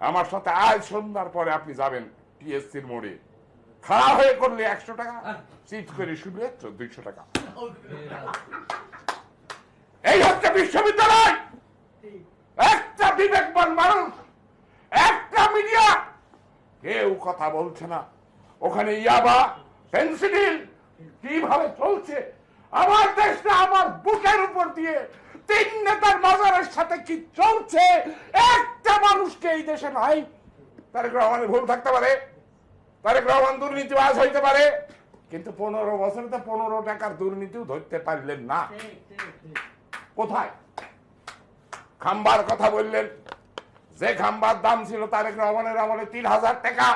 আমার সাথে আজ সন্ধ্যার পরে আপনি যাবেন টিএসসির মোড়ে, খাড়া হয়ে করলে 100 টাকা, চিট করে শুনলে 200 টাকা। এই হচ্ছে বিশ্ববিদ্যালয়। একটা বিবেকবান মানুষ, একটা মিডিয়া, কেউ কথা বলছে না। ওখানে ইয়াবা, ফেন্সিডিল কিভাবে চলছে আমার দেশটা, আমার বুকের উপর দিয়ে 3 নেতার মাজারের সাথে কি চলছে একটা মানুষকে এই দেশে নাই। তারেক রহমানের ভুল থাকতে পারে, তারেক রহমান দুর্নীতিবাজ হইতে পারে, কিন্তু 15 বছরে তো 15 টাকার দুর্নীতিও ধরতে পারলেন না। কোথায়? খাম্বার কথা বললেন, যে খাম্বার দাম ছিল তারেক রহমানের আমলে 3000 টাকা,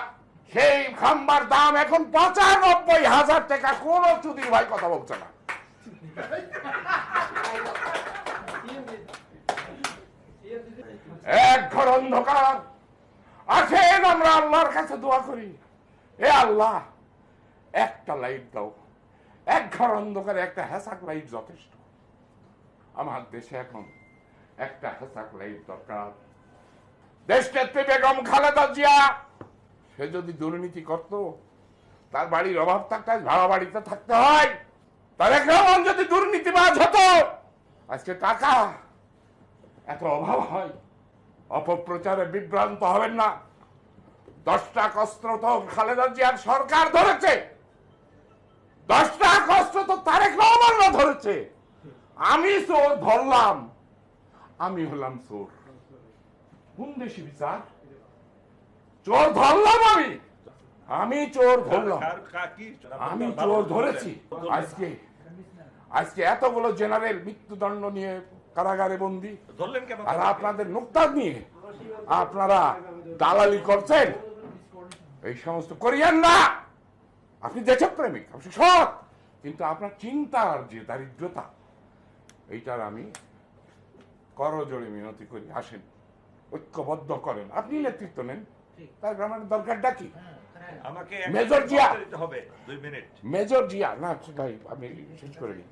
সেই খাম্বার দাম এখন 95,000 টাকা। কোন চুদির ভাই কথা বলছে না। এক ঘর অন্ধকার। আসেন আমরা আল্লাহর কাছে দোয়া করি, এ আল্লাহ একটা লাইট দাও। এক ঘর অন্ধকারে একটা হ্যাসাক লাইট যথেষ্ট। আমার দেশে এখন একটা হ্যাসাক লাইট দরকার। দেশনেত্রী বেগম খালেদা জিয়া, সে যদি দুর্নীতি করত, তার বাড়ির অভাব থাকতে ভাড়া বাড়িতে থাকতে হয়। তারেক রহমান যদি দুর্নীতিবাজ হতো, আজকে টাকা এত অভাব হয়। অপপ্রচারে বিভ্রান্ত হবেন না। 10টা অস্ত্র তো খালেদা জিয়ার সরকার ধরেছে, 10টা অস্ত্র তো তারেক রহমানরা ধরেছে। আমি চোর ধরলাম, আমি হলাম চোর। কোন দেশি বিচার? চোর ধরলাম, আমি চোর ধরলাম, আমি চোর ধরেছি। আজকে এতগুলো জেনারেল মৃত্যুদণ্ড নিয়ে কারাগারে বন্দী, আর আপনাদের নুকতার নিয়ে আপনারা দালালি করছেন। এই সমস্ত করিয়েন না। আপনি দেশপ্রেমিক, আপনি সৎ, কিন্তু আপনার চিন্তার যে দারিদ্রতা, এইটার আমি করজোড়ে মিনতি করি, আসেন ঐক্যবদ্ধ করেন। আপনি নেতৃত্ব নেন, তার গ্রামের দরকারটা কি? আমাকে মেজর জিয়া হবে 2 মিনিট। মেজর জিয়া না ভাই, আমি শেষ করে দিই।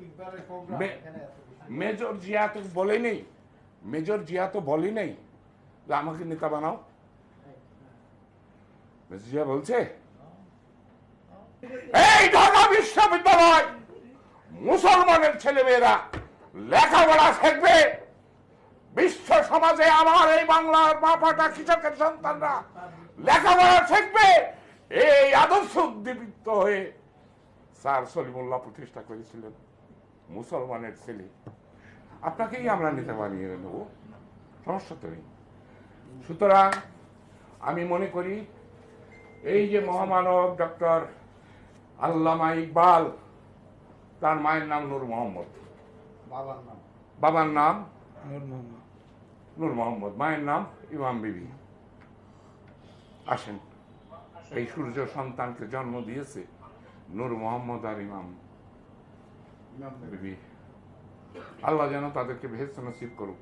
মেজর জিয়া তো বলে নেই, মেজর জিয়া তো বলে নেই যে আমাকে নেতা বানাও। মেজর জিয়া বলছে এই ঢাকা বিশ্ববিদ্যালয় মুসলমানের ছেলেমেয়েরা লেখাপড়া শিখবে, বিশ্ব সমাজে আমার এই বাংলার বাপাটা কৃষকের সন্তানরা লেখাপড়া শিখবে। এই আদর্শ উদ্দীপিত হয়ে স্যার সলিমুল্লাহ প্রতিষ্ঠা করেছিলেন। মুসলমানের ছেলে, আপনাকেই আমরা নেতা বানিয়ে নেব, সমস্যা তো নেই। সুতরাং আমি মনে করি এই যে মহামানব ডক্টর আল্লামা ইকবাল, তার মায়ের নাম নূর মোহাম্মদ, বাবার নাম নূর মোহাম্মদ, মায়ের নাম ইমাম বিবি। আসেন, এই সূর্য সন্তানকে জন্ম দিয়েছে নূর মোহাম্মদ আর ইমাম বিবি। আল্লাহ যেন তাদেরকে বেহেশত নসিব করুক।